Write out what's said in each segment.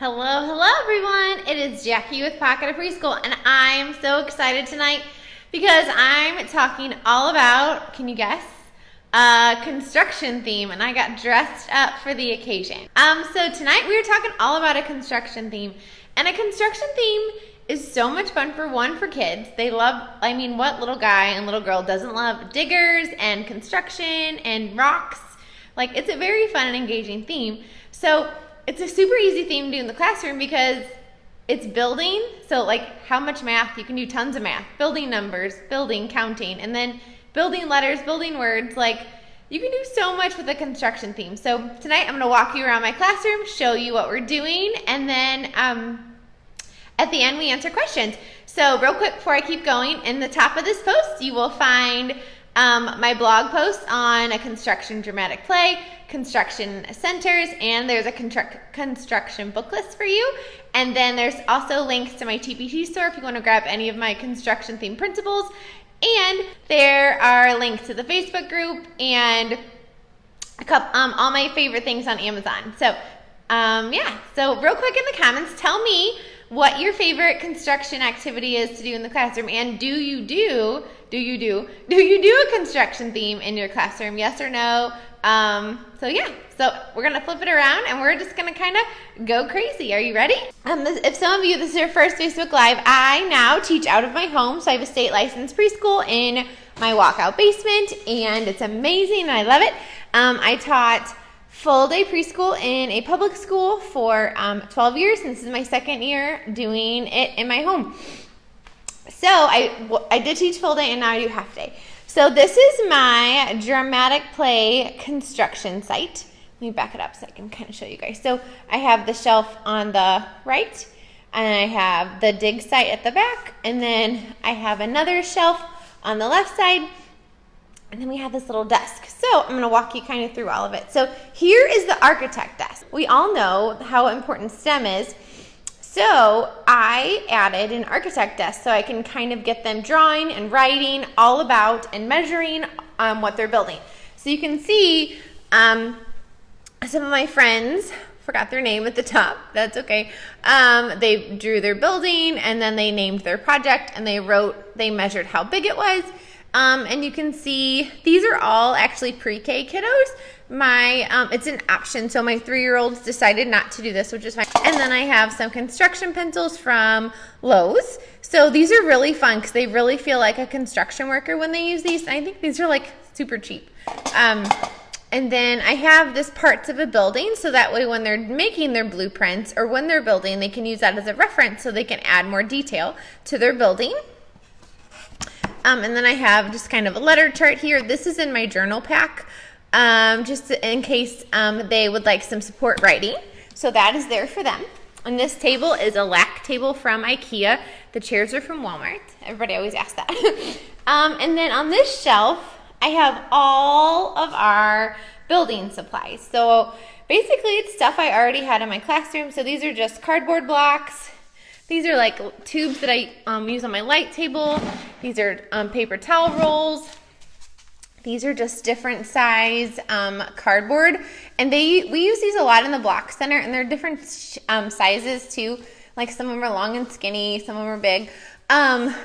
Hello everyone. It is Jackie with Pocket of Preschool, and I'm so excited tonight because I'm talking all about, can you guess? A construction theme, and I got dressed up for the occasion. So tonight we are talking all about a construction theme, and a construction theme is so much fun for kids. They love, what little guy and little girl doesn't love diggers and construction and rocks? Like, it's a very fun and engaging theme. So it's a super easy theme to do in the classroom because it's building. So like how much math? You can do tons of math. Building numbers, building, counting, and then building letters, building words. Like, you can do so much with a construction theme. So tonight I'm going to walk you around my classroom, show you what we're doing, and then at the end we answer questions. So real quick before I keep going, in the top of this post you will find my blog post on a construction dramatic play, construction centers, and there's a construction book list for you. And then there's also links to my TPT store if you want to grab any of my construction themed printables. And there are links to the Facebook group and all my favorite things on Amazon. So so real quick in the comments, tell me what your favorite construction activity is to do in the classroom, and do you do a construction theme in your classroom? Yes or no? So we're gonna flip it around and we're just gonna kind of go crazy. Are you ready? If some of you, this is your first Facebook Live, I now teach out of my home. So I have a state licensed preschool in my walkout basement, and it's amazing and I love it. I taught full day preschool in a public school for 12 years, and this is my second year doing it in my home. So I did teach full day and now I do half day. So this is my dramatic play construction site. Let me back it up so I can kind of show you guys. So I have the shelf on the right, and I have the dig site at the back, and then I have another shelf on the left side, and then we have this little desk. So I'm going to walk you kind of through all of it. So here is the architect desk. We all know how important STEM is. So I added an architect desk so I can kind of get them drawing and writing all about and measuring what they're building. So you can see some of my friends, forgot their name at the top, that's okay. They drew their building, and then they named their project, and they measured how big it was. And you can see these are all actually pre-K kiddos. It's an option, so my 3-year-olds decided not to do this, which is fine. And then I have some construction pencils from Lowe's. So these are really fun because they really feel like a construction worker when they use these. I think these are like super cheap. And then I have this parts of a building, so that way when they're making their blueprints or when they're building, they can use that as a reference so they can add more detail to their building. And then I have just kind of a letter chart here. This is in my journal pack, just in case they would like some support writing. So that is there for them. And this table is a LAC table from IKEA. The chairs are from Walmart. Everybody always asks that. And then on this shelf, I have all of our building supplies. So basically it's stuff I already had in my classroom. So these are just cardboard blocks. These are like tubes that I use on my light table. These are paper towel rolls. These are just different size cardboard. And we use these a lot in the block center, and they're different sizes too. Like some of them are long and skinny, some of them are big,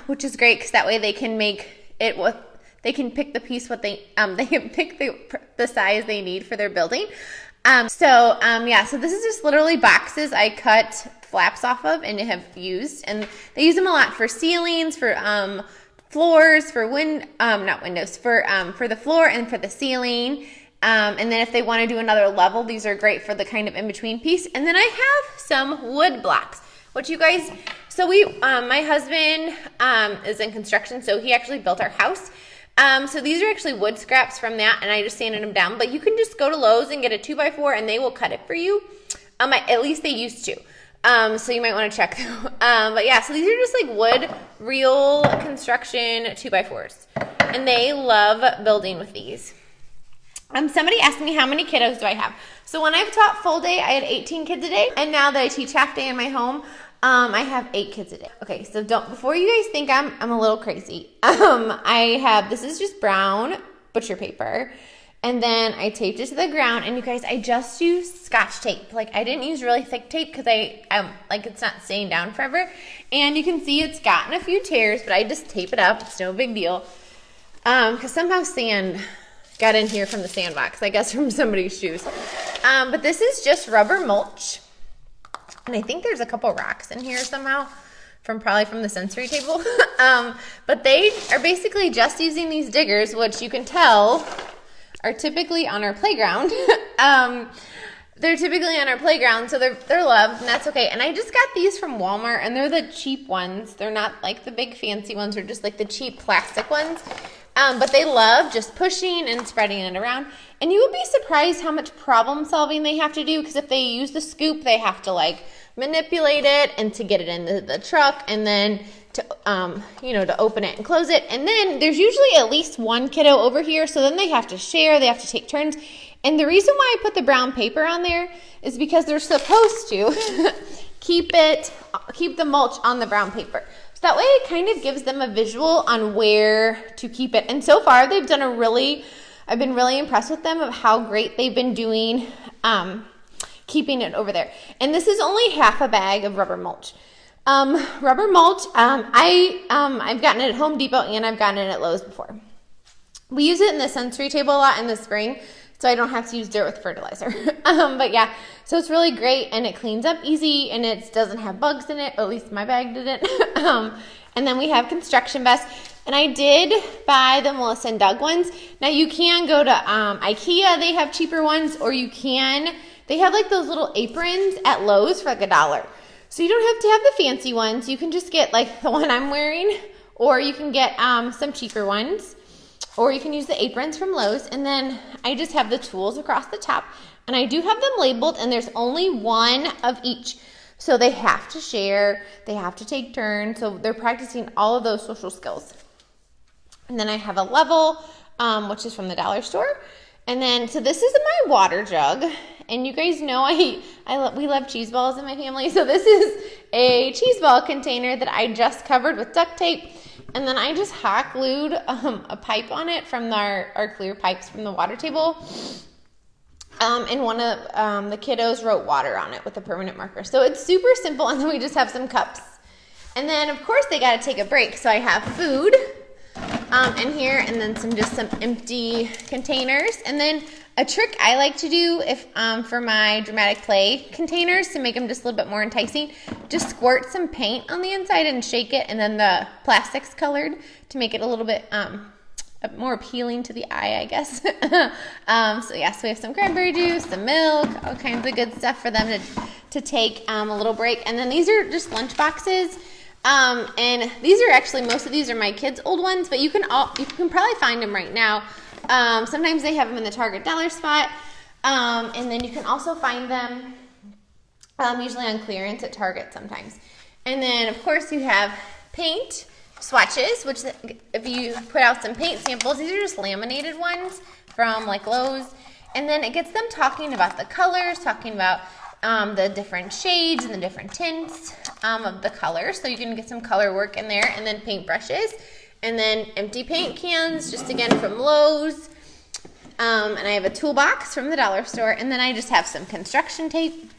which is great because that way they can make it they can pick the piece they can pick the size they need for their building. So this is just literally boxes I cut flaps off of and have used, and they use them a lot for ceilings, for floors, for not windows, for the floor and for the ceiling. And then if they want to do another level, these are great for the kind of in-between piece. And then I have some wood blocks, which you guys, so my husband is in construction, so he actually built our house. So these are actually wood scraps from that, and I just sanded them down. But you can just go to Lowe's and get a 2x4, and they will cut it for you. At least they used to. So you might want to check. But yeah, so these are just like wood, real construction 2x4s, and they love building with these. Somebody asked me how many kiddos do I have. So when I've taught full day, I had 18 kids a day, and now that I teach half day in my home, I have 8 kids a day. Okay, so before you guys think I'm a little crazy, this is just brown butcher paper, And then I taped it to the ground, and you guys, I just used Scotch tape. Like, I didn't use really thick tape because like it's not staying down forever. And you can see it's gotten a few tears, but I just tape it up. It's no big deal. Because somehow sand got in here from the sandbox, I guess from somebody's shoes. But this is just rubber mulch. And I think there's a couple rocks in here somehow, probably from the sensory table. But they are basically just using these diggers, which you can tell are typically on our playground. They're typically on our playground, so they're loved, and that's okay. And I just got these from Walmart, and they're the cheap ones. They're not like the big fancy ones, they're just like the cheap plastic ones. But they love just pushing and spreading it around. And you would be surprised how much problem solving they have to do, because if they use the scoop, they have to like manipulate it and to get it into the truck, and then to to open it and close it. And then there's usually at least one kiddo over here, so then they have to share, they have to take turns. And the reason why I put the brown paper on there is because they're supposed to keep the mulch on the brown paper. So that way it kind of gives them a visual on where to keep it. And so far they've done I've been really impressed with them of how great they've been doing keeping it over there. And this is only half a bag of rubber mulch. Rubber mulch, I've gotten it at Home Depot and I've gotten it at Lowe's before. We use it in the sensory table a lot in the spring, so I don't have to use dirt with fertilizer. But yeah, so it's really great, and it cleans up easy, and it doesn't have bugs in it. At least my bag didn't. And then we have construction vests. And I did buy the Melissa and Doug ones. Now you can go to IKEA, they have cheaper ones, or they have like those little aprons at Lowe's for like $1. So you don't have to have the fancy ones. You can just get like the one I'm wearing, or you can get some cheaper ones, or you can use the aprons from Lowe's. And then I just have the tools across the top, and I do have them labeled, and there's only one of each. So they have to share, they have to take turns, so they're practicing all of those social skills. And then I have a level, which is from the dollar store. And then, so this is my water jug. And you guys know we love cheese balls in my family. So this is a cheese ball container that I just covered with duct tape. And then I just hot glued a pipe on it from our clear pipes from the water table. And one of the kiddos wrote water on it with a permanent marker. So it's super simple. And then we just have some cups. And then, of course, they got to take a break. So I have food in here, and then some empty containers. And then a trick I like to do for my dramatic play containers to make them just a little bit more enticing, just squirt some paint on the inside and shake it, and then the plastic's colored to make it a little bit more appealing to the eye, I guess. So we have some cranberry juice, some milk, all kinds of good stuff for them to take a little break. And then these are just lunch boxes. And these are actually, most of these are my kids' old ones, but you can probably find them right now. Sometimes they have them in the Target dollar spot. And then you can also find them usually on clearance at Target sometimes. And then, of course, you have paint swatches, which if you put out some paint samples, these are just laminated ones from like Lowe's. And then it gets them talking about the colors, talking about the different shades and the different tints of the colors. So you can get some color work in there, and then paint brushes. And then empty paint cans, just again from Lowe's. And I have a toolbox from the dollar store. And then I just have some construction tape.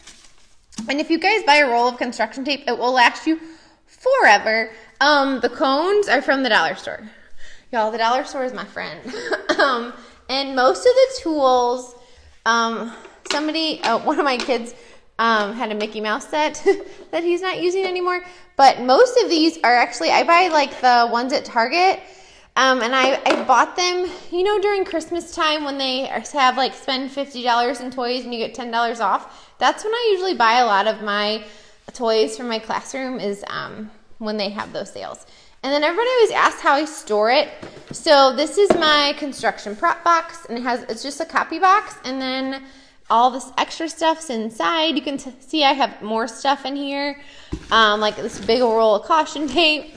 And if you guys buy a roll of construction tape, it will last you forever. The cones are from the dollar store. Y'all, the dollar store is my friend. And most of the tools, one of my kids had a Mickey Mouse set that he's not using anymore. But most of these are actually, I buy like the ones at Target. And I bought them, during Christmas time when they have like spend $50 in toys and you get $10 off. That's when I usually buy a lot of my toys for my classroom, is when they have those sales. And then everybody always asks how I store it. So this is my construction prop box, and it's just a copy box, and then all this extra stuff's inside. You can see I have more stuff in here, like this big roll of caution tape,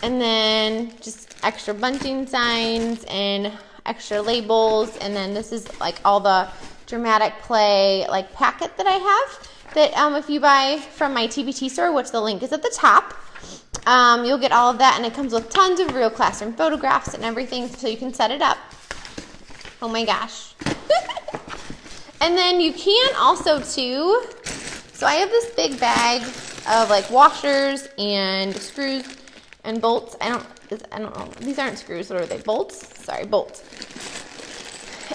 and then just extra bunting signs and extra labels. And then this is like all the dramatic play like packet that I have that if you buy from my TBT store, which the link is at the top, you'll get all of that, and it comes with tons of real classroom photographs and everything, so you can set it up. Oh my gosh. And then you can also too, so I have this big bag of like washers and screws and bolts. I don't know, these aren't screws, what are they, bolts? Sorry, bolts.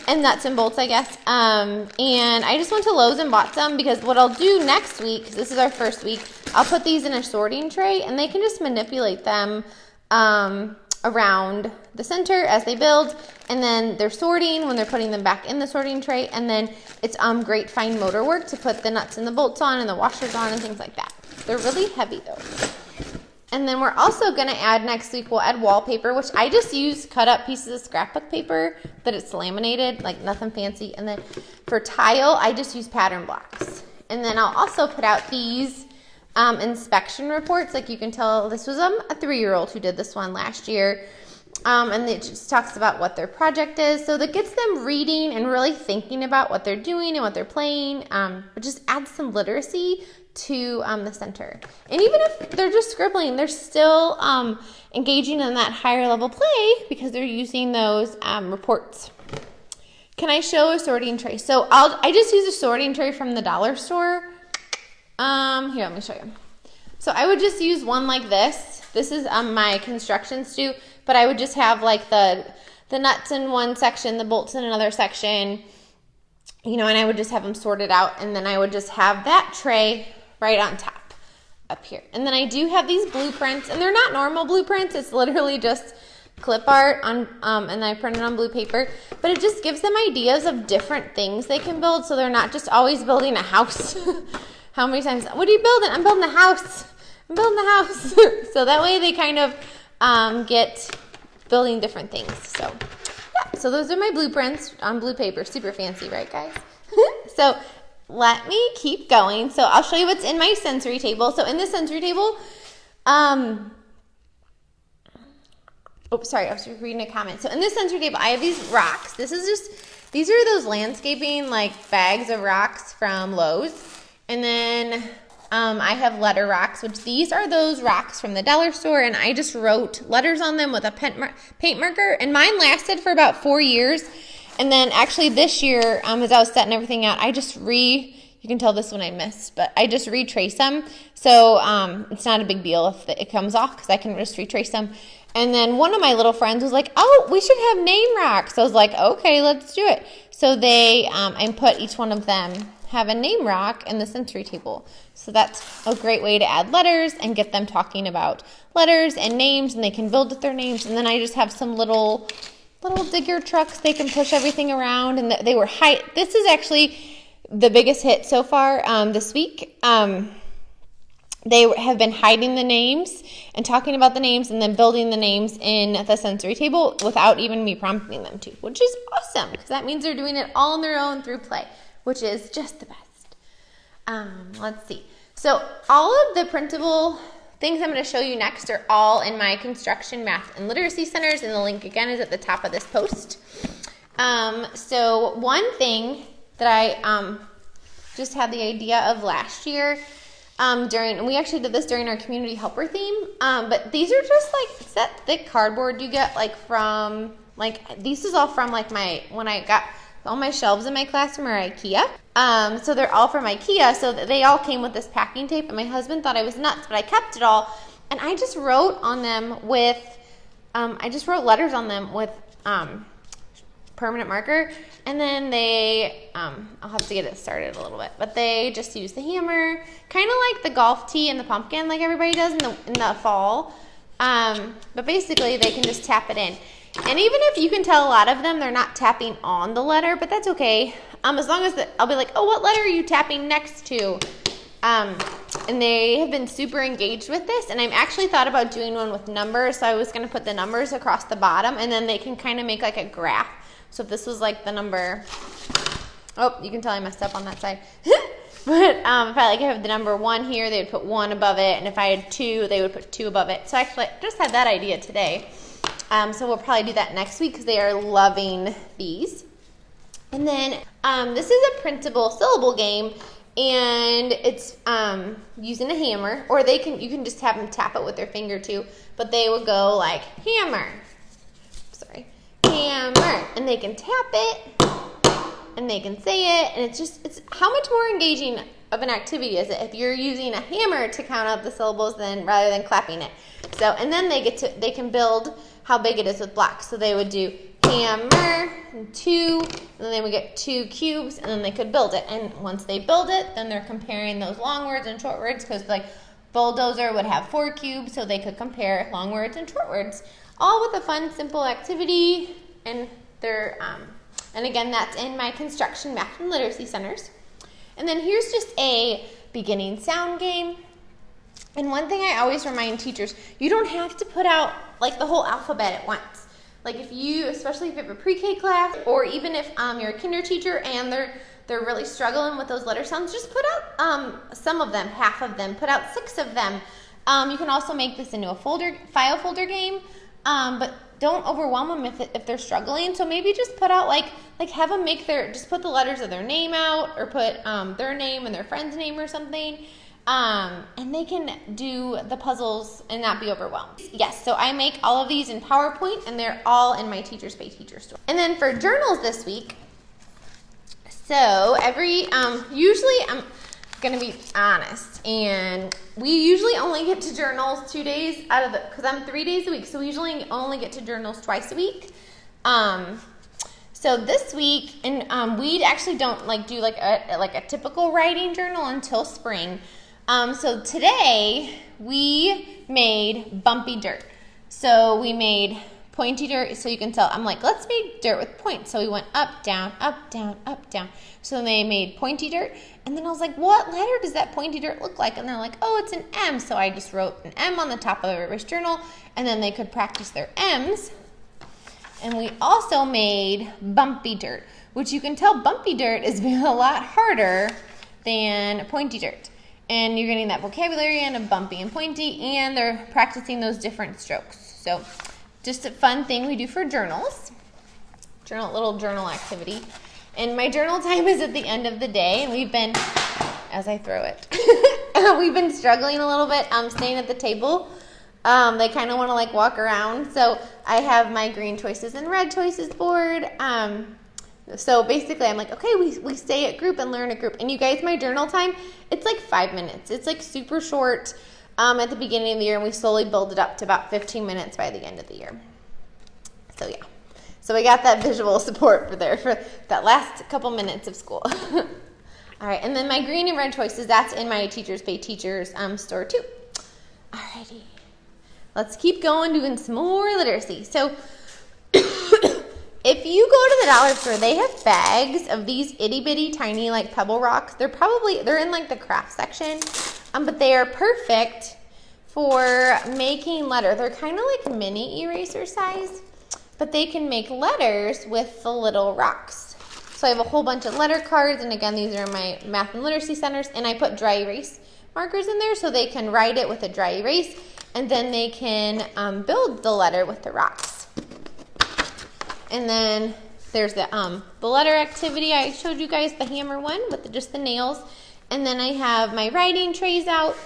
And nuts and bolts, I guess. And I just went to Lowe's and bought some because what I'll do next week, because this is our first week, I'll put these in a sorting tray and they can just manipulate them around the center as they build, and then they're sorting when they're putting them back in the sorting tray, and then it's great fine motor work to put the nuts and the bolts on and the washers on and things like that. They're really heavy though. And then we're also gonna add next week, we'll add wallpaper, which I just use cut up pieces of scrapbook paper that it's laminated, like nothing fancy. And then for tile, I just use pattern blocks. And then I'll also put out these inspection reports. Like you can tell, this was a 3-year-old who did this one last year. And it just talks about what their project is. So that gets them reading and really thinking about what they're doing and what they're playing. But just adds some literacy to the center. And even if they're just scribbling, they're still engaging in that higher level play because they're using those reports. Can I show a sorting tray? So I just use a sorting tray from the dollar store. Here, let me show you. So I would just use one like this. This is my construction stew, but I would just have like the nuts in one section, the bolts in another section, you know, and I would just have them sorted out, and then I would just have that tray right on top up here. And then I do have these blueprints, and they're not normal blueprints. It's literally just clip art on, and I printed on blue paper, but it just gives them ideas of different things they can build, so they're not just always building a house. How many times, what are you building? I'm building a house. I'm building a house. So that way they kind of get building different things. So yeah, so those are my blueprints on blue paper. Super fancy, right guys? So let me keep going. So I'll show you what's in my sensory table. So in the sensory table, oh, sorry, I was reading a comment. So in this sensory table, I have these rocks. These are those landscaping like bags of rocks from Lowe's. And then I have letter rocks, which these are those rocks from the dollar store, and I just wrote letters on them with a paint marker, and mine lasted for about 4 years. And then actually this year, as I was setting everything out, you can tell this one I missed, but I just retrace them. So it's not a big deal if it comes off because I can just retrace them. And then one of my little friends was like, oh, we should have name rocks. So I was like, okay, let's do it. So I put each one of them have a name rock in the sensory table. So that's a great way to add letters and get them talking about letters and names, and they can build with their names. And then I just have some little digger trucks. They can push everything around, and they were this is actually the biggest hit so far this week. They have been hiding the names and talking about the names and then building the names in the sensory table without even me prompting them to, which is awesome because that means they're doing it all on their own through play, which is just the best. Let's see. So all of the printable things I'm going to show you next are all in my construction, math, and literacy centers, and the link again is at the top of this post. So one thing that I just had the idea of last year, and we actually did this during our community helper theme, but these are just like, it's that thick cardboard you get like from, like, this is all from like when I got all my shelves in my classroom are IKEA. So they're all from IKEA, so they all came with this packing tape, and my husband thought I was nuts, but I kept it all, and I just wrote on them with, I just wrote letters on them with permanent marker, and then I'll have to get it started a little bit, but they just use the hammer, kind of like the golf tee and the pumpkin like everybody does in the fall, but basically they can just tap it in. And even if you can tell a lot of them, they're not tapping on the letter, but that's okay. As long as I'll be like, oh, what letter are you tapping next to? And they have been super engaged with this, and I've actually thought about doing one with numbers, so I was going to put the numbers across the bottom, and then they can kind of make like a graph. So if this was like the number, oh, you can tell I messed up on that side. But if I have the number 1 here, they would put 1 above it, and if I had 2, they would put 2 above it. So actually, I just had that idea today. So we'll probably do that next week because they are loving these. And then this is a printable syllable game, and it's using a hammer, or you can just have them tap it with their finger too, but they would go like hammer, hammer, and they can tap it, and they can say it, and it's how much more engaging of an activity is it if you're using a hammer to count out the syllables rather than clapping it. So, and then they can build how big it is with blocks. So they would do hammer and 2, and then they would get 2 cubes, and then they could build it. And once they build it, then they're comparing those long words and short words, because like bulldozer would have 4 cubes, so they could compare long words and short words, all with a fun, simple activity. And they're and again, that's in my construction math and literacy centers. And then here's just a beginning sound game. And one thing I always remind teachers, you don't have to put out like the whole alphabet at once. Like if you, especially if you have a pre-K class, or even if you're a kinder teacher and they're really struggling with those letter sounds, just put out some of them, half of them, put out 6 of them. You can also make this into a file folder game, but don't overwhelm them if they're struggling. So maybe just put out like have them just put the letters of their name out, or put their name and their friend's name or something. And they can do the puzzles and not be overwhelmed. Yes, so I make all of these in PowerPoint, and they're all in my Teachers Pay Teacher store. And then for journals this week, so usually I'm gonna be honest, and we usually only get to journals 2 days out of because I'm 3 days a week, so we usually only get to journals twice a week. So this week, and we actually don't do like a typical writing journal until spring. So today we made bumpy dirt. So we made pointy dirt, so you can tell, I'm like, let's make dirt with points. So we went up, down, up, down, up, down. So they made pointy dirt, and then I was like, what letter does that pointy dirt look like? And they're like, oh, it's an M. So I just wrote an M on the top of everybody's journal, and then they could practice their M's. And we also made bumpy dirt, which you can tell bumpy dirt is a lot harder than pointy dirt. And you're getting that vocabulary in of bumpy and pointy, and they're practicing those different strokes. So just a fun thing we do for journals, little journal activity. And my journal time is at the end of the day, and we've been, as I throw it, we've been struggling a little bit staying at the table. They kind of want to walk around. So I have my green choices and red choices board. So basically I'm like, okay, we stay at group and learn a group. And you guys, my journal time, it's like 5 minutes. It's like super short at the beginning of the year, and we slowly build it up to about 15 minutes by the end of the year. So yeah. So we got that visual support for that last couple minutes of school. All right, and then my green and red choices, that's in my Teachers Pay Teachers store too. Alrighty. Let's keep going, doing some more literacy. So if you go to the dollar store, they have bags of these itty bitty tiny pebble rocks. They're in the craft section, but they are perfect for making letters. They're kind of like mini eraser size, but they can make letters with the little rocks. So I have a whole bunch of letter cards, and again, these are my math and literacy centers, and I put dry erase markers in there so they can write it with a dry erase, and then they can build the letter with the rocks. And then there's the letter activity I showed you guys, the hammer one with just the nails. And then I have my writing trays out,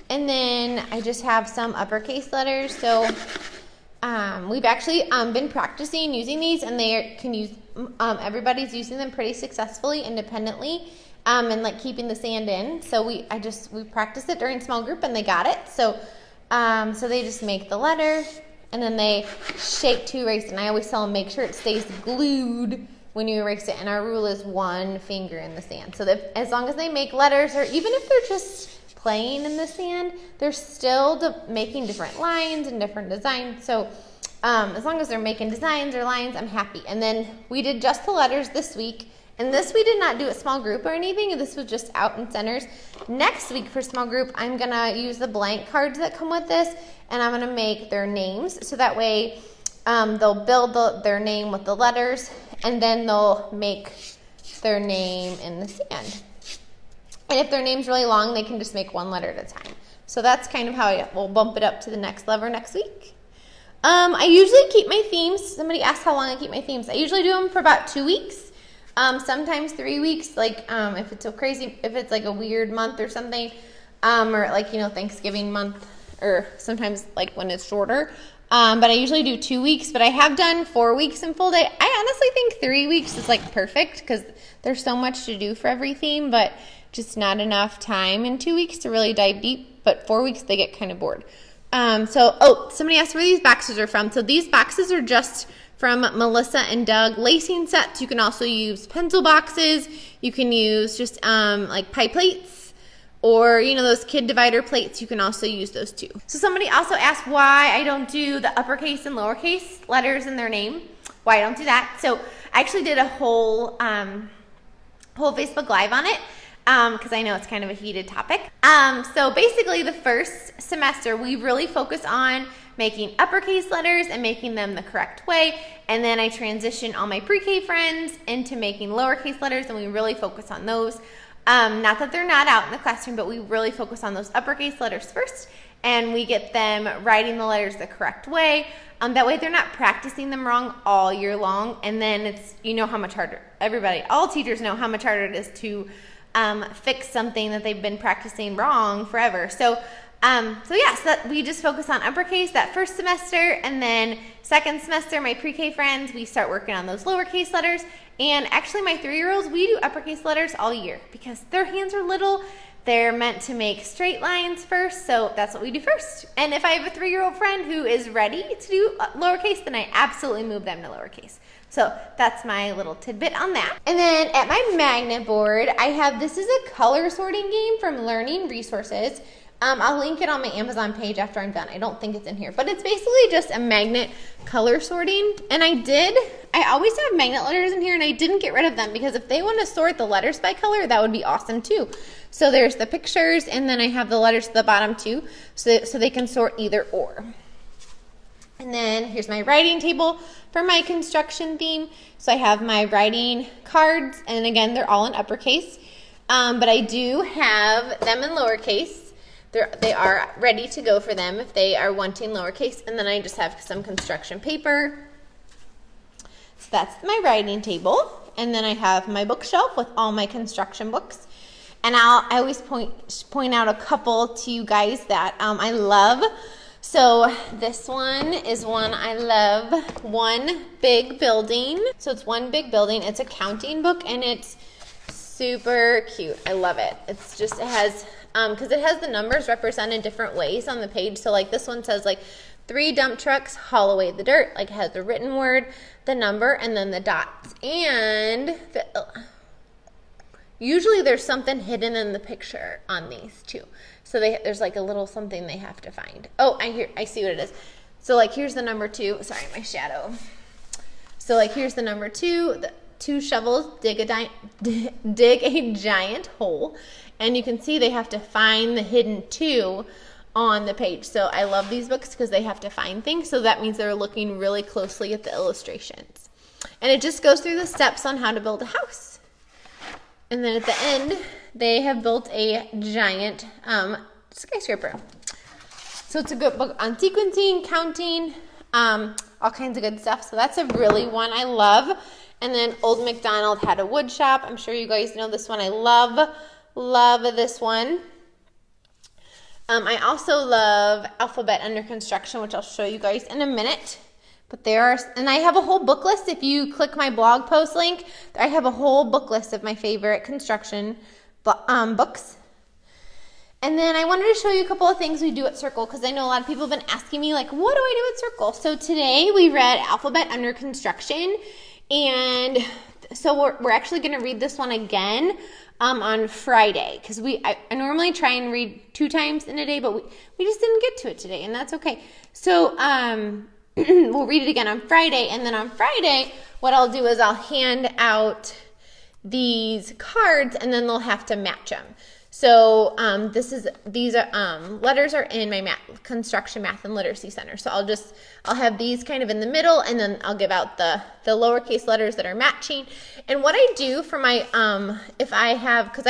and then I just have some uppercase letters. So we've actually been practicing using these, and everybody's using them pretty successfully independently, and keeping the sand in. So we practiced it during small group, and they got it. So they just make the letter, and then they shake to erase. And I always tell them, make sure it stays glued when you erase it. And our rule is 1 finger in the sand. So that as long as they make letters, or even if they're just playing in the sand, they're still making different lines and different designs. So as long as they're making designs or lines, I'm happy. And then we did just the letters this week. And this we did not do a small group or anything. This was just out in centers. Next week for small group, I'm going to use the blank cards that come with this, and I'm going to make their names. So that way they'll build their name with the letters, and then they'll make their name in the sand. And if their name's really long, they can just make 1 letter at a time. So that's kind of how we'll bump it up to the next level next week. I usually keep my themes. Somebody asked how long I keep my themes. I usually do them for about 2 weeks. Sometimes 3 weeks, if it's so crazy, if it's a weird month or something, or Thanksgiving month, or sometimes when it's shorter, But I usually do 2 weeks, but I have done 4 weeks in full day. I honestly think 3 weeks is like perfect because there's so much to do for every theme, but just not enough time in 2 weeks to really dive deep. But 4 weeks, they get kind of bored. Somebody asked where these boxes are from. So these boxes are just from Melissa and Doug lacing sets. You can also use pencil boxes. You can use just like pie plates. Or, you know, those kid divider plates, you can also use those too. So somebody also asked why I don't do the uppercase and lowercase letters in their name. Why I don't do that. So I actually did a whole Facebook Live on it because I know it's kind of a heated topic. So basically the first semester, we really focus on making uppercase letters and making them the correct way. And then I transition all my pre-K friends into making lowercase letters, and we really focus on those. Not that they're not out in the classroom, but we really focus on those uppercase letters first, and we get them writing the letters the correct way. That way they're not practicing them wrong all year long, and then it's, you know how much harder, all teachers know how much harder it is to fix something that they've been practicing wrong forever. So we just focus on uppercase that first semester, and then second semester, my pre-K friends, we start working on those lowercase letters. And actually my 3-year-olds, we do uppercase letters all year because their hands are little. They're meant to make straight lines first, so that's what we do first. And if I have a 3-year-old friend who is ready to do lowercase, then I absolutely move them to lowercase. So that's my little tidbit on that. And then at my magnet board, this is a color sorting game from Learning Resources. I'll link it on my Amazon page after I'm done. I don't think it's in here, but it's basically just a magnet color sorting. And I always have magnet letters in here, and I didn't get rid of them because if they want to sort the letters by color, that would be awesome too. So there's the pictures, and then I have the letters at the bottom too, so they can sort either or. And then here's my writing table for my construction theme. So I have my writing cards, and again, they're all in uppercase, but I do have them in lowercase. They are ready to go for them if they are wanting lowercase. And then I just have some construction paper. So that's my writing table. And then I have my bookshelf with all my construction books. And I always point out a couple to you guys that I love. So this one is one I love. One Big Building. So it's One Big Building. It's a counting book, and it's super cute. I love it. It has because it has the numbers represented different ways on the page. So like this one says like 3 dump trucks haul away the dirt. Like it has the written word, the number, and then the dots. And usually there's something hidden in the picture on these too. So there's like a little something they have to find. Oh, I see what it is. So like here's the number 2. Sorry, my shadow. So like here's the number 2. The 2 shovels dig a giant hole. And you can see they have to find the hidden 2 on the page. So I love these books because they have to find things. So that means they're looking really closely at the illustrations. And it just goes through the steps on how to build a house. And then at the end, they have built a giant skyscraper. So it's a good book on sequencing, counting, all kinds of good stuff. So that's a really one I love. And then Old MacDonald Had a Wood Shop. I'm sure you guys know this one. I love this one. I also love Alphabet Under Construction, which I'll show you guys in a minute. But and I have a whole book list. If you click my blog post link, I have a whole book list of my favorite construction books. And then I wanted to show you a couple of things we do at Circle, because I know a lot of people have been asking me, like, what do I do at Circle? So today we read Alphabet Under Construction, and so we're actually going to read this one again on Friday, because I normally try and read 2 times in a day, but we just didn't get to it today, and that's okay. So we'll read it again on Friday, and then on Friday, what I'll do is I'll hand out these cards, and then they'll have to match them. So these letters are in my construction math and literacy center. So I'll have these kind of in the middle, and then I'll give out the lowercase letters that are matching. And what I do for my because I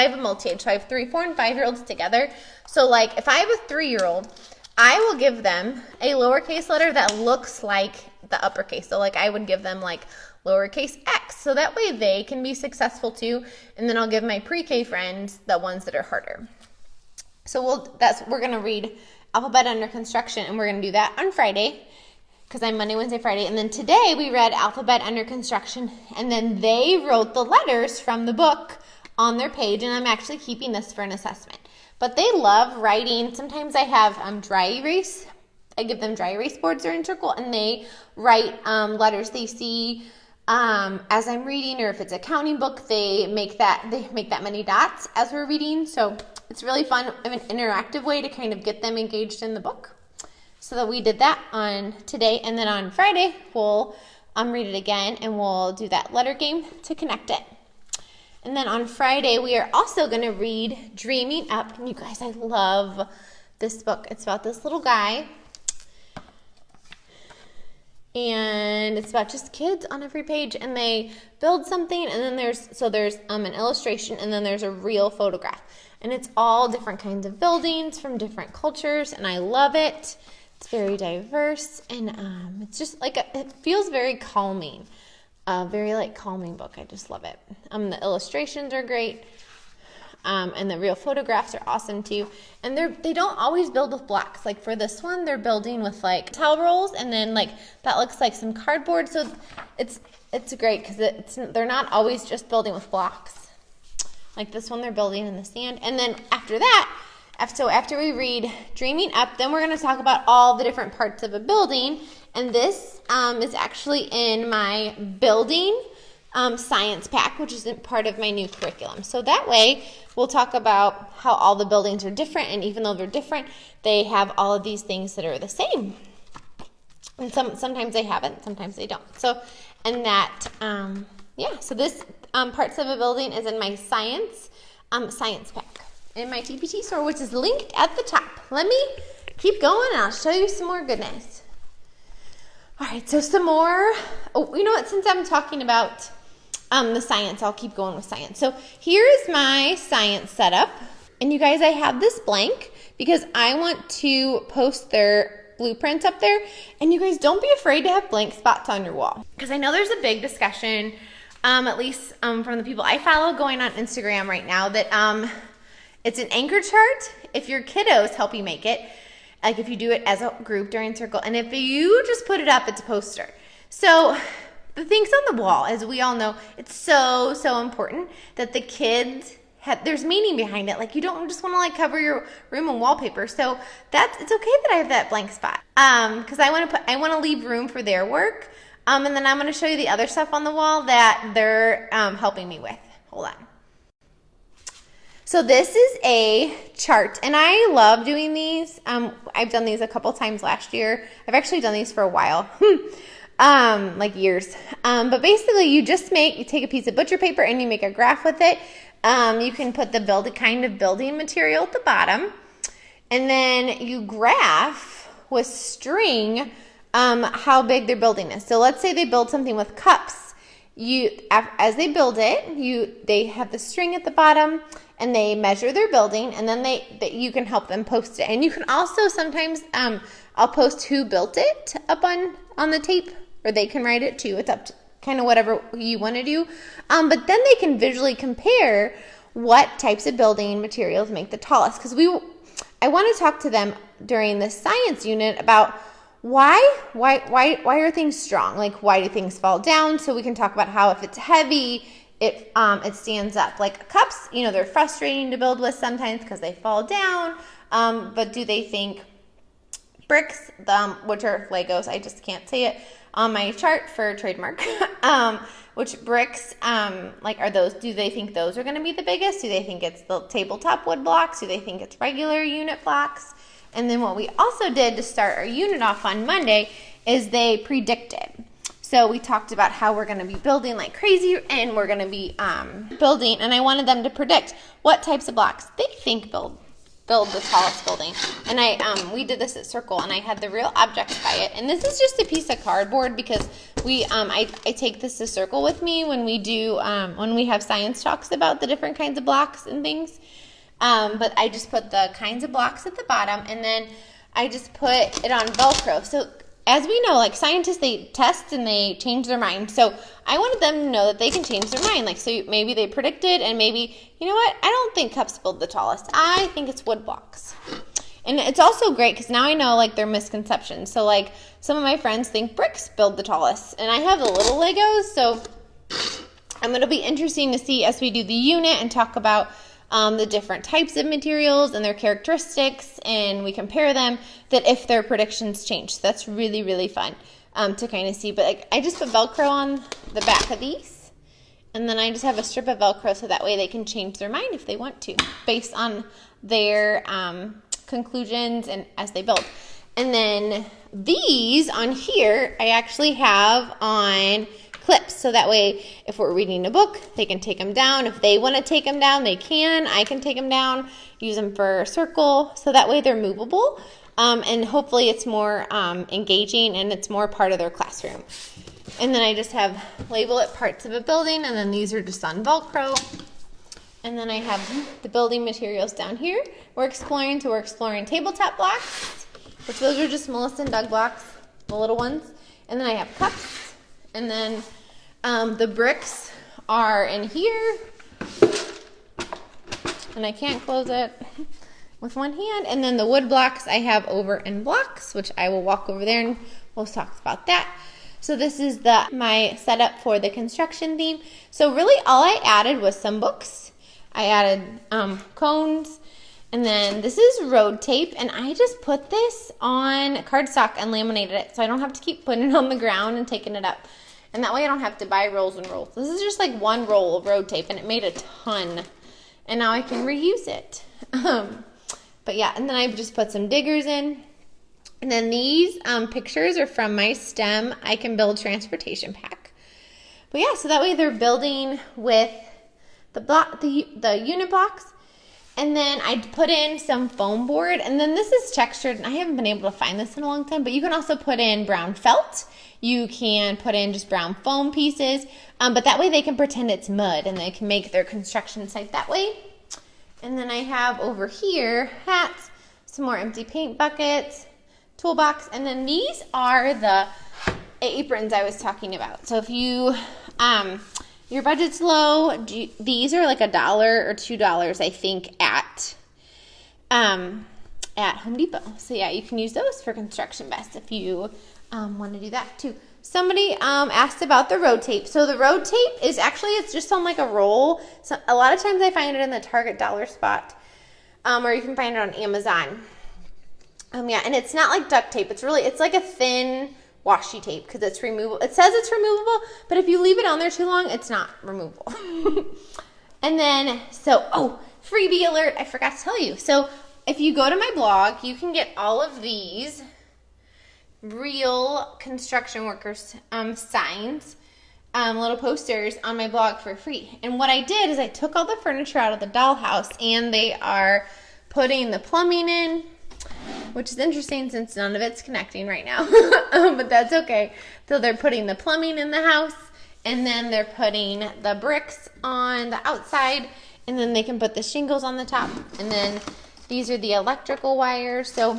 have a multi-age, so I have 3, 4, and 5-year-olds together. So like if I have a 3-year-old, I will give them a lowercase letter that looks like the uppercase. So like I would give them like lowercase x, so that way they can be successful too. And then I'll give my pre-K friends the ones that are harder. So we're going to read Alphabet Under Construction, and we're going to do that on Friday. because I'm Monday, Wednesday, Friday. And then today we read Alphabet Under Construction, and then they wrote the letters from the book on their page, and I'm actually keeping this for an assessment. But they love writing. Sometimes I have dry erase. I give them dry erase boards during circle, and they write letters they see as I'm reading, or if it's a counting book, they make that many dots as we're reading. So it's really fun, an interactive way to kind of get them engaged in the book. So that we did that on today, and then on Friday we'll read it again, and we'll do that letter game to connect it. And then on Friday we are also going to read Dreaming Up. And you guys, I love this book. It's about this little guy, and it's about just kids on every page, and they build something, and then there's an illustration, and then there's a real photograph, and it's all different kinds of buildings from different cultures, and I love it. It's very diverse, and it's just like it feels very calming, very like calming book. I just love it. The illustrations are great, and the real photographs are awesome too. And they don't always build with blocks. Like for this one, they're building with like towel rolls, and then like that looks like some cardboard. So it's great because they're not always just building with blocks. Like this one, they're building in the sand, and then after that. So after we read Dreaming Up, then we're going to talk about all the different parts of a building. And this is actually in my building science pack, which is part of my new curriculum. So that way we'll talk about how all the buildings are different, and even though they're different, they have all of these things that are the same. And sometimes they haven't, sometimes they don't. So, and that, so this parts of a building is in my science pack in my TPT store, which is linked at the top. Let me keep going, and I'll show you some more goodness. All right, so some more. Oh, you know what? Since I'm talking about the science, I'll keep going with science. So here is my science setup, and you guys, I have this blank because I want to post their blueprints up there. And you guys, don't be afraid to have blank spots on your wall, because I know there's a big discussion, at least from the people I follow going on Instagram right now, that it's an anchor chart if your kiddos help you make it, like if you do it as a group during circle, and if you just put it up, it's a poster. So the things on the wall, as we all know, it's so important that the kids there's meaning behind it. Like you don't just want to like cover your room in wallpaper. So it's okay that I have that blank spot, because I want to leave room for their work, and then I'm going to show you the other stuff on the wall that they're helping me with. Hold on. So this is a chart, and I love doing these. I've done these a couple times last year. I've actually done these for a while, like years. But basically, you take a piece of butcher paper and you make a graph with it. You can put the kind of building material at the bottom, and then you graph with string how big their building is. So let's say they build something with cups. As they build it, they have the string at the bottom, and they measure their building, and then you can help them post it. And you can also sometimes, I'll post who built it up on the tape, or they can write it too. It's up to kind of whatever you want to do. But then they can visually compare what types of building materials make the tallest. Because I want to talk to them during the science unit about why are things strong? Like, why do things fall down? So we can talk about how if it's heavy, it stands up. Like cups, they're frustrating to build with sometimes because they fall down. But do they think bricks, which are Legos, I just can't say it on my chart for trademark, which bricks, do they think those are going to be the biggest? Do they think it's the tabletop wood blocks? Do they think it's regular unit blocks? And then what we also did to start our unit off on Monday is they predicted. So we talked about how we're going to be building like crazy, and we're going to be building, and I wanted them to predict what types of blocks they think build the tallest building. And we did this at Circle, and I had the real objects by it. And this is just a piece of cardboard because I take this to Circle with me when we have science talks about the different kinds of blocks and things. But I just put the kinds of blocks at the bottom, and then I just put it on Velcro. So as we know, like scientists, they test and they change their mind. So I wanted them to know that they can change their mind. Like, so maybe they predicted, and maybe, you know what? I don't think cups build the tallest. I think it's wood blocks. And it's also great because now I know like their misconceptions. So like some of my friends think bricks build the tallest, and I have the little Legos, so it'll be interesting to see as we do the unit and talk about the different types of materials and their characteristics, and we compare them, that if their predictions change. So that's really, really fun to kind of see. But like, I just put Velcro on the back of these, and then I just have a strip of Velcro so that way they can change their mind if they want to, based on their conclusions and as they build. And then these on here, I actually have on clips, so that way if we're reading a book, they can take them down. If they want to take them down, they can. I can take them down, use them for a circle, so that way they're movable, and hopefully it's more engaging and it's more part of their classroom. And then I just have label it parts of a building, and then these are just on Velcro. And then I have the building materials down here. We're exploring tabletop blocks, which those are just Melissa and Doug blocks, the little ones. And then I have cups, and then the bricks are in here, and I can't close it with one hand. And then the wood blocks I have over in blocks, which I will walk over there and we'll talk about that. So this is my setup for the construction theme. So really all I added was some books. I added cones, and then this is road tape, and I just put this on cardstock and laminated it so I don't have to keep putting it on the ground and taking it up. And that way I don't have to buy rolls and rolls. This is just like one roll of road tape, and it made a ton. And now I can reuse it. But yeah, and then I just put some diggers in. And then these pictures are from my STEM I Can Build Transportation Pack. But yeah, so that way they're building with the unit blocks. And then I put in some foam board, and then this is textured, and I haven't been able to find this in a long time, but you can also put in brown felt. You can put in just brown foam pieces, but that way they can pretend it's mud, and they can make their construction site that way. And then I have over here hats, some more empty paint buckets, toolbox, and then these are the aprons I was talking about. So if you your budget's low, these are like $1 or $2, I think, at Home Depot. So yeah, you can use those for construction vests if you want to do that too. Somebody asked about the road tape. So the road tape is actually, it's just on like a roll. So a lot of times I find it in the Target dollar spot, or you can find it on Amazon. Yeah, and it's not like duct tape. It's like a thin washi tape because it's removable. It says it's removable, but if you leave it on there too long, it's not removable. And then, freebie alert, I forgot to tell you. So if you go to my blog, you can get all of these real construction workers signs, little posters on my blog for free. And what I did is I took all the furniture out of the dollhouse, and they are putting the plumbing in, which is interesting since none of it's connecting right now, but that's okay. So they're putting the plumbing in the house, and then they're putting the bricks on the outside, and then they can put the shingles on the top, and then these are the electrical wires. So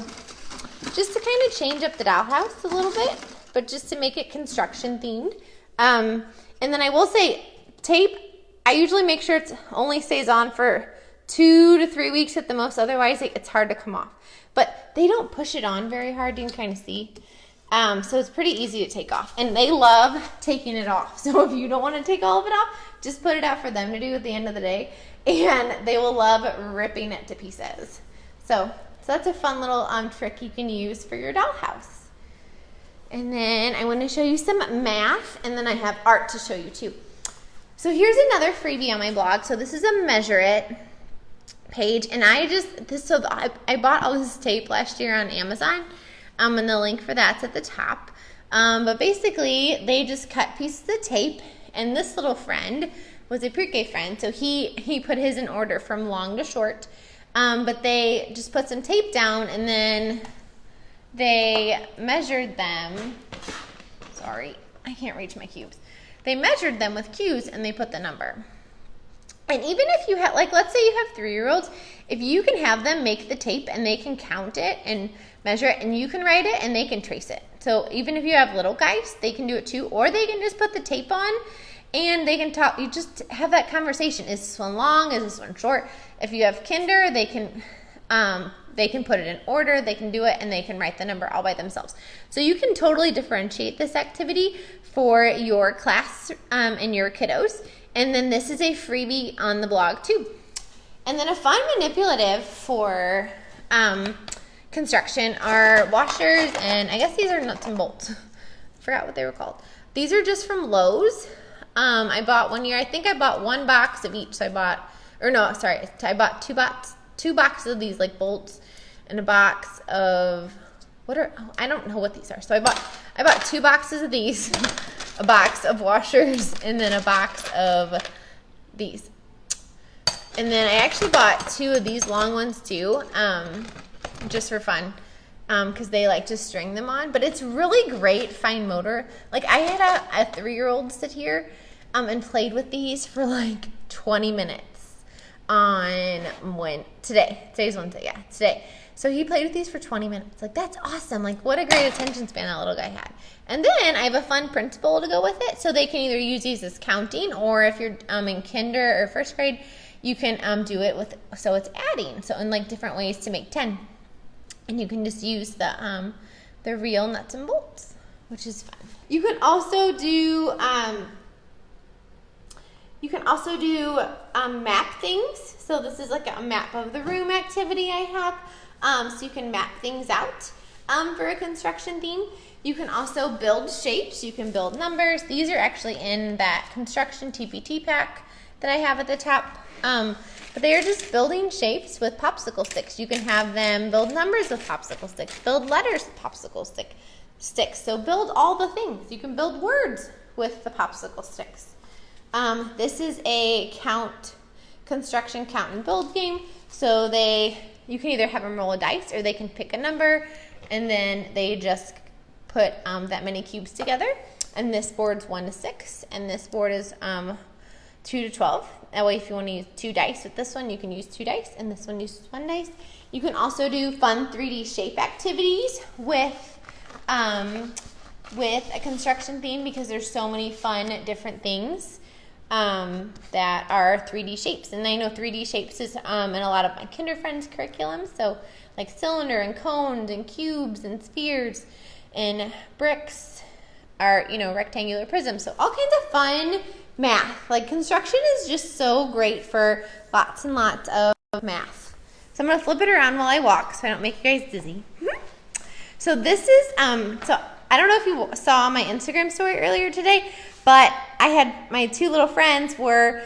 just to kind of change up the dollhouse a little bit, but just to make it construction themed. And then I will say tape, I usually make sure it only stays on for 2 to 3 weeks at the most, otherwise it's hard to come off. But they don't push it on very hard, you can kind of see. So it's pretty easy to take off. And they love taking it off. So if you don't want to take all of it off, just put it out for them to do at the end of the day. And they will love ripping it to pieces. So that's a fun little trick you can use for your dollhouse. And then I want to show you some math, and then I have art to show you too. So here's another freebie on my blog. So this is a Measure It page, and I bought all this tape last year on Amazon, and the link for that's at the top. But basically, they just cut pieces of tape, and this little friend was a pre-K friend, so he put his in order from long to short. But they just put some tape down, and then they measured them. Sorry, I can't reach my cubes. They measured them with cues, and they put the number. And even if you have, like, let's say you have 3-year-olds, if you can have them make the tape and they can count it and measure it, and you can write it and they can trace it. So even if you have little guys, they can do it too, or they can just put the tape on and they can talk. You just have that conversation. Is this one long? Is this one short? If you have kinder, they can They can put it in order, they can do it, and they can write the number all by themselves. So you can totally differentiate this activity for your class and your kiddos. And then this is a freebie on the blog too. And then a fun manipulative for construction are washers, and I guess these are nuts and bolts. Forgot what they were called. These are just from Lowe's. I bought one year, I think I bought 1 box of each. So I bought, or no, sorry, I bought two boxes of these like bolts and a box of, I don't know what these are. So I bought 2 boxes of these, a box of washers, and then a box of these. And then I actually bought 2 of these long ones too, just for fun, because they like to string them on. But it's really great fine motor. Like I had a 3-year-old sit here and played with these for like 20 minutes on today's Wednesday, yeah, today. So he played with these for 20 minutes. Like, that's awesome. Like, what a great attention span that little guy had. And then I have a fun Printable to go with it. So they can either use these as counting, or if you're in kinder or first grade, you can do it with, so it's adding. So in like different ways to make 10. And you can just use the real nuts and bolts, which is fun. You can also do map things. So this is like a map of the room activity I have. So you can map things out for a construction theme. You can also build shapes. You can build numbers. These are actually in that construction TPT pack that I have at the top. But they are just building shapes with popsicle sticks. You can have them build numbers with popsicle sticks, build letters with popsicle sticks. So build all the things. You can build words with the popsicle sticks. This is a construction count and build game. So you can either have them roll a dice, or they can pick a number, and then they just put that many cubes together. And this board's 1 to 6, and this board is 2 to 12. That way, if you want to use 2 dice with this one, you can use 2 dice, and this one uses 1 dice. You can also do fun 3D shape activities with a construction theme, because there's so many fun different things that are 3D shapes. And I know 3D shapes is in a lot of my kinder friends' curriculum. So like cylinder and cones and cubes and spheres and bricks are, rectangular prisms. So all kinds of fun math. Like construction is just so great for lots and lots of math. So I'm going to flip it around while I walk so I don't make you guys dizzy. So this is, so I don't know if you saw my Instagram story earlier today, but I had my 2 little friends were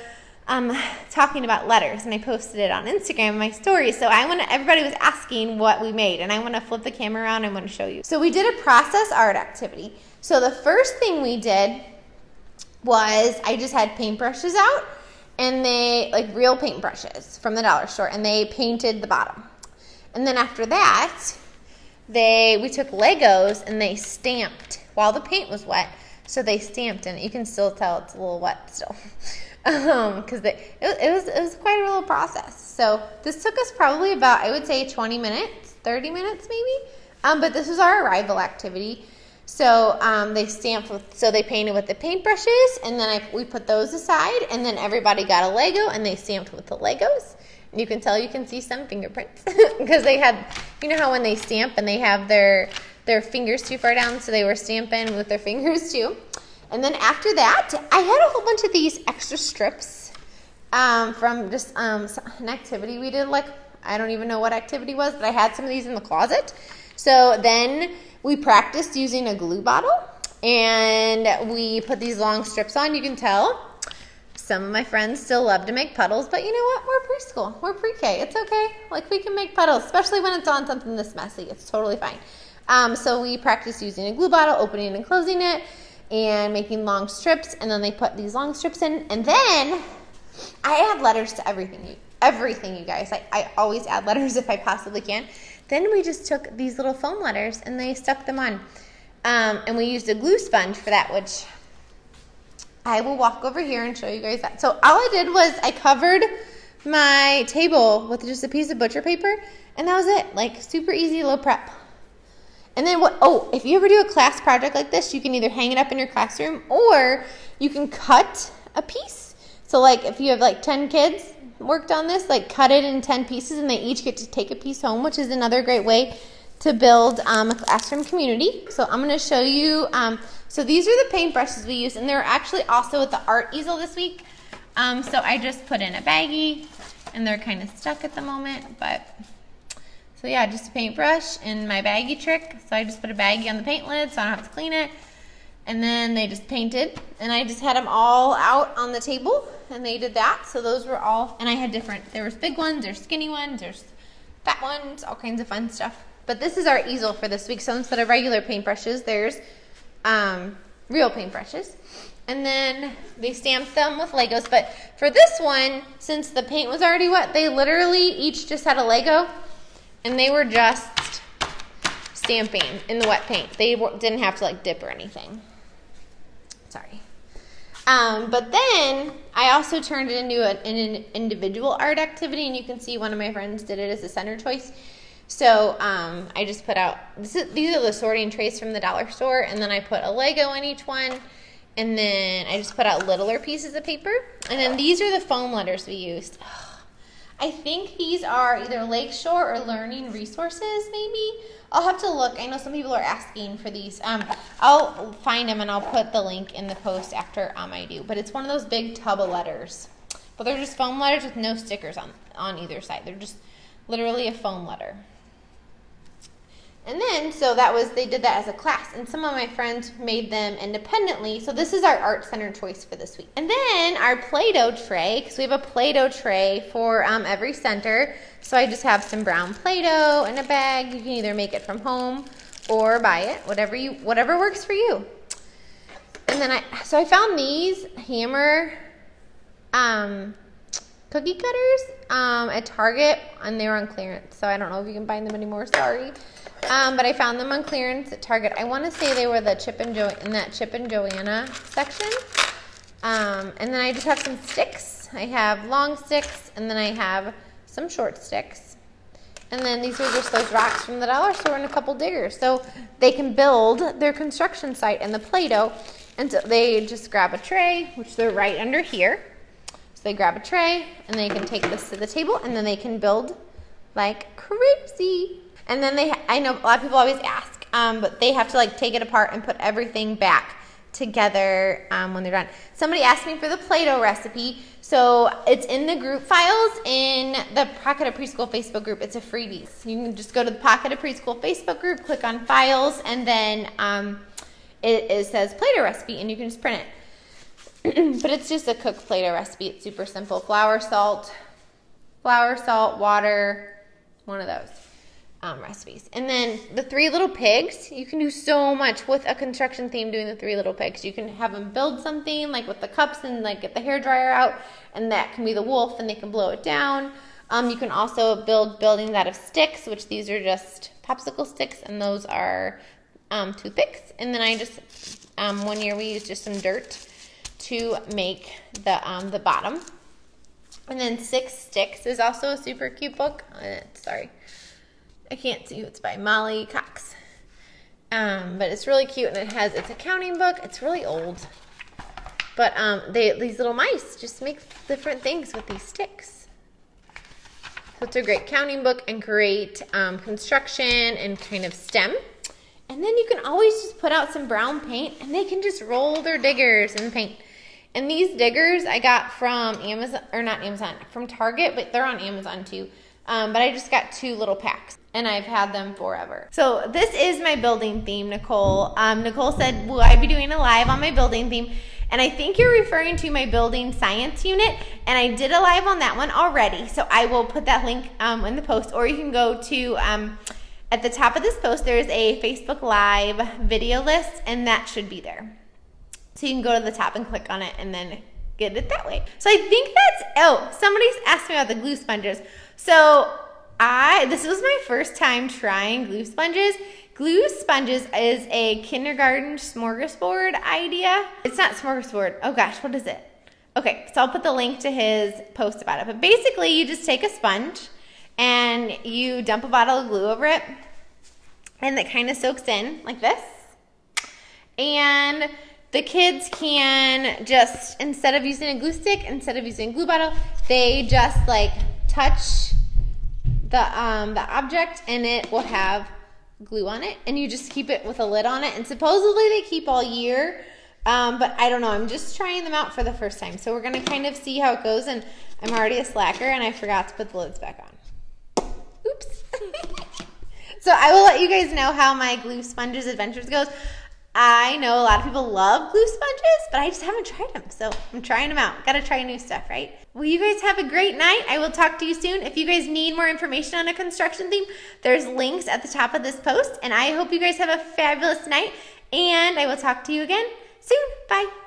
talking about letters, and I posted it on Instagram, my story. So everybody was asking what we made, and I want to flip the camera around. I want to show you. So we did a process art activity. So the first thing we did was I just had paintbrushes out, and they, like real paintbrushes from the dollar store, and they painted the bottom. And then after that, we took Legos and they stamped while the paint was wet. So they stamped, and you can still tell it's a little wet still, because it was quite a little process. So this took us probably about, I would say, 20 minutes, 30 minutes maybe. But this was our arrival activity. So they painted with the paintbrushes, and then we put those aside, and then everybody got a Lego, and they stamped with the Legos. And you can see some fingerprints because they had, how when they stamp and they have their fingers too far down, so they were stamping with their fingers too. And then after that, I had a whole bunch of these extra strips from just an activity we did. Like, I don't even know what activity was, but I had some of these in the closet. So then we practiced using a glue bottle, and we put these long strips on. You can tell some of my friends still love to make puddles, but you know what? We're preschool. We're pre-K. It's okay. Like, we can make puddles, especially when it's on something this messy. It's totally fine. So we practiced using a glue bottle, opening and closing it, and making long strips, and then they put these long strips in, and then I add letters to everything, you guys. I always add letters if I possibly can. Then we just took these little foam letters, and they stuck them on, and we used a glue sponge for that, which I will walk over here and show you guys that. So all I did was I covered my table with just a piece of butcher paper, and that was it. Like, super easy, low prep. And then if you ever do a class project like this, you can either hang it up in your classroom, or you can cut a piece. So like if you have like 10 kids, worked on this, like cut it in 10 pieces, and they each get to take a piece home, which is another great way to build a classroom community. So I'm going to show you, so these are the paintbrushes we use, and they're actually also at the art easel this week. So I just put in a baggie, and they're kind of stuck at the moment, but so yeah, just a paintbrush and my baggie trick. So I just put a baggie on the paint lid so I don't have to clean it. And then they just painted, and I just had them all out on the table, and they did that. So those were all, and I had different, there was big ones, there's skinny ones, there's fat ones, all kinds of fun stuff. But this is our easel for this week. So instead of regular paintbrushes, there's real paintbrushes. And then they stamped them with Legos. But for this one, since the paint was already wet, they literally each just had a Lego, and they were just stamping in the wet paint. They didn't have to like dip or anything. Sorry. But then I also turned it into an individual art activity, and you can see one of my friends did it as a center choice. So I just put out, these are the sorting trays from the dollar store, and then I put a Lego in each one, and then I just put out littler pieces of paper, and then these are the foam letters we used. I think these are either Lakeshore or Learning Resources, maybe. I'll have to look. I know some people are asking for these. I'll find them, and I'll put the link in the post after I do. But it's one of those big tub of letters. But they're just foam letters with no stickers on either side. They're just literally a foam letter. And then, so they did that as a class, and some of my friends made them independently. So this is our art center choice for this week. And then our Play-Doh tray, because we have a Play-Doh tray for every center. So I just have some brown Play-Doh in a bag. You can either make it from home or buy it, whatever works for you. And then I found these hammer cookie cutters at Target, and they were on clearance. So I don't know if you can find them anymore, sorry. But I found them on clearance at Target. I want to say they were in that Chip and Joanna section. And then I just have some sticks. I have long sticks, and then I have some short sticks. And then these are just those rocks from the dollar store and a couple diggers. So they can build their construction site in the Play-Doh. And so they just grab a tray, which they're right under here. So they grab a tray, and they can take this to the table, and then they can build like crazy. And then I know a lot of people always ask, but they have to like take it apart and put everything back together when they're done. Somebody asked me for the Play-Doh recipe, so it's in the group files in the Pocket of Preschool Facebook group. It's a freebie. You can just go to the Pocket of Preschool Facebook group, click on files, and then it says Play-Doh recipe, and you can just print it. But it's just a cooked Play-Doh recipe. It's super simple. Flour, salt, water, one of those. Recipes. And then the 3 little pigs, you can do so much with a construction theme doing the 3 little pigs. You can have them build something like with the cups and like get the hairdryer out, and that can be the wolf, and they can blow it down. You can also build buildings out of sticks, which these are just popsicle sticks, and those are toothpicks. And then I just, one year we used just some dirt to make the bottom. And then 6 Sticks is also a super cute book. Sorry. I can't see who it's by, Molly Cox. But it's really cute, and it's a counting book. It's really old. But these little mice just make different things with these sticks. So it's a great counting book and great construction and kind of STEM. And then you can always just put out some brown paint, and they can just roll their diggers and paint. And these diggers I got from from Target, but they're on Amazon too. But I just got 2 little packs, and I've had them forever. So this is my building theme, Nicole. Nicole said, will I be doing a live on my building theme? And I think you're referring to my building science unit, and I did a live on that one already. So I will put that link in the post, or you can go to, at the top of this post, there's a Facebook Live video list, and that should be there. So you can go to the top and click on it, and then get it that way. So I think somebody's asked me about the glue sponges. So this was my first time trying glue sponges. Glue sponges is a kindergarten smorgasbord idea. It's not smorgasbord. Oh gosh, what is it? Okay, so I'll put the link to his post about it. But basically, you just take a sponge and you dump a bottle of glue over it, and it kind of soaks in like this. And the kids can just, instead of using a glue stick, instead of using a glue bottle, they just like touch the object and it will have glue on it, and you just keep it with a lid on it, and supposedly they keep all year, but I don't know. I'm just trying them out for the first time, so we're gonna kind of see how it goes. And I'm already a slacker and I forgot to put the lids back on. Oops. So I will let you guys know how my glue sponges adventures goes. I know a lot of people love glue sponges, but I just haven't tried them, so I'm trying them out. Gotta try new stuff, right? Well, you guys have a great night. I will talk to you soon. If you guys need more information on a construction theme, there's links at the top of this post, and I hope you guys have a fabulous night, and I will talk to you again soon. Bye.